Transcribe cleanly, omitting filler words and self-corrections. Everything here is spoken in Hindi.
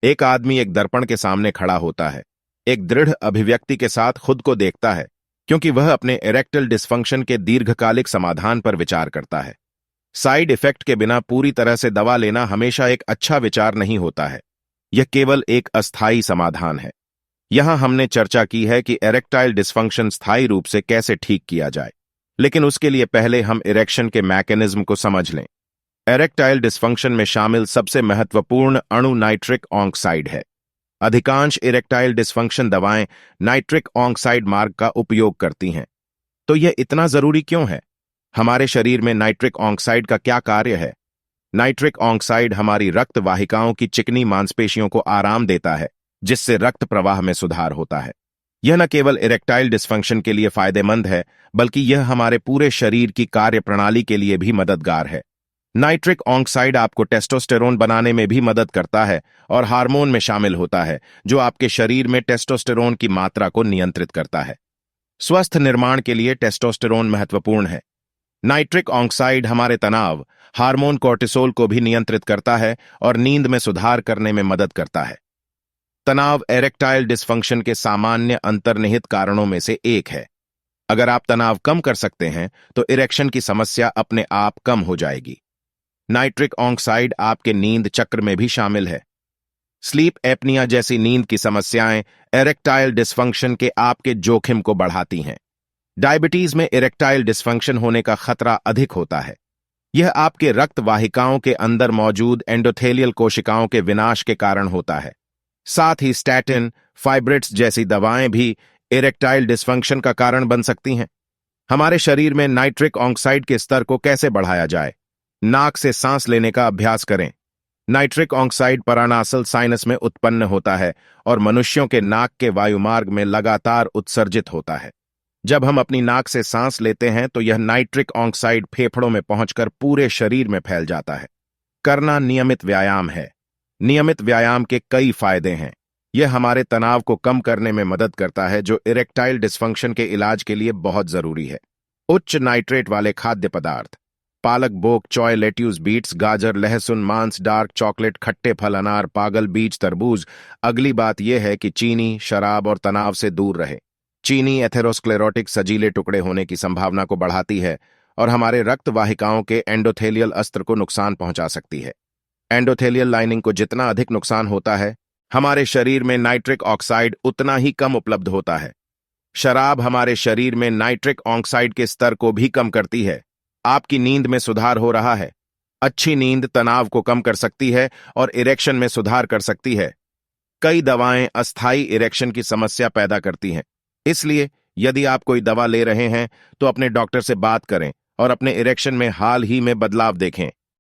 एक आदमी एक दर्पण के सामने खड़ा होता है, एक दृढ़ अभिव्यक्ति के साथ खुद को देखता है, क्योंकि वह अपने इरेक्टल डिस्फंक्शन के दीर्घकालिक समाधान पर विचार करता है। साइड इफेक्ट के बिना पूरी तरह से दवा लेना हमेशा एक अच्छा विचार नहीं होता है। यह केवल एक अस्थायी समाधान है। यहां हमने चर्चा की है कि इरेक्टाइल डिस्फंक्शन स्थायी रूप से कैसे ठीक किया जाए, लेकिन उसके लिए पहले हम इरेक्शन के मैकेनिज्म को समझ लें। इरेक्टाइल डिस्फंक्शन में शामिल सबसे महत्वपूर्ण अणु नाइट्रिक ऑक्साइड है। अधिकांश इरेक्टाइल डिस्फंक्शन दवाएं नाइट्रिक ऑक्साइड मार्ग का उपयोग करती हैं। तो यह इतना जरूरी क्यों है? हमारे शरीर में नाइट्रिक ऑक्साइड का क्या कार्य है? नाइट्रिक ऑक्साइड हमारी रक्त वाहिकाओं की चिकनी मांसपेशियों को आराम देता है, जिससे रक्त प्रवाह में सुधार होता है। यह न केवल इरेक्टाइल डिस्फंक्शन के लिए फायदेमंद है, बल्कि यह हमारे पूरे शरीर की कार्य प्रणाली के लिए भी मददगार है। नाइट्रिक ऑक्साइड आपको टेस्टोस्टेरोन बनाने में भी मदद करता है और हार्मोन में शामिल होता है, जो आपके शरीर में टेस्टोस्टेरोन की मात्रा को नियंत्रित करता है। स्वस्थ निर्माण के लिए टेस्टोस्टेरोन महत्वपूर्ण है। नाइट्रिक ऑक्साइड हमारे तनाव हार्मोन कोर्टिसोल को भी नियंत्रित करता है और नींद में सुधार करने में मदद करता है। तनाव इरेक्टाइल डिस्फंक्शन के सामान्य अंतर्निहित कारणों में से एक है। अगर आप तनाव कम कर सकते हैं, तो इरेक्शन की समस्या अपने आप कम हो जाएगी। नाइट्रिक ऑक्साइड आपके नींद चक्र में भी शामिल है। स्लीप एपनिया जैसी नींद की समस्याएं इरेक्टाइल डिस्फंक्शन के आपके जोखिम को बढ़ाती हैं। डायबिटीज में इरेक्टाइल डिस्फंक्शन होने का खतरा अधिक होता है। यह आपके रक्त वाहिकाओं के अंदर मौजूद एंडोथेलियल कोशिकाओं के विनाश के कारण होता है। साथ ही स्टैटिन, फाइब्रिट्स जैसी दवाएं भी इरेक्टाइल डिस्फंक्शन का कारण बन सकती हैं। हमारे शरीर में नाइट्रिक ऑक्साइड के स्तर को कैसे बढ़ाया जाए? नाक से सांस लेने का अभ्यास करें। नाइट्रिक ऑक्साइड परानासल साइनस में उत्पन्न होता है और मनुष्यों के नाक के वायुमार्ग में लगातार उत्सर्जित होता है। जब हम अपनी नाक से सांस लेते हैं, तो यह नाइट्रिक ऑक्साइड फेफड़ों में पहुंचकर पूरे शरीर में फैल जाता है। करना नियमित व्यायाम है। नियमित व्यायाम के कई फायदे हैं। यह हमारे तनाव को कम करने में मदद करता है, जो इरेक्टाइल डिस्फंक्शन के इलाज के लिए बहुत जरूरी है। उच्च नाइट्रेट वाले खाद्य पदार्थ, पालक, बोक, चॉय, लेट्यूस, बीट्स, गाजर, लहसुन, मांस, डार्क चॉकलेट, खट्टे फल, अनार, पागल, बीज, तरबूज। अगली बात यह है कि चीनी, शराब और तनाव से दूर रहे। चीनी एथेरोस्क्लेरोटिक सजीले टुकड़े होने की संभावना को बढ़ाती है और हमारे रक्त वाहिकाओं के एंडोथेलियल अस्त्र को नुकसान पहुंचा सकती है। एंडोथेलियल लाइनिंग को जितना अधिक नुकसान होता है, हमारे शरीर में नाइट्रिक ऑक्साइड उतना ही कम उपलब्ध होता है। शराब हमारे शरीर में नाइट्रिक ऑक्साइड के स्तर को भी कम करती है। आपकी नींद में सुधार हो रहा है। अच्छी नींद तनाव को कम कर सकती है और इरेक्शन में सुधार कर सकती है। कई दवाएं अस्थायी इरेक्शन की समस्या पैदा करती हैं। इसलिए यदि आप कोई दवा ले रहे हैं, तो अपने डॉक्टर से बात करें और अपने इरेक्शन में हाल ही में बदलाव देखें।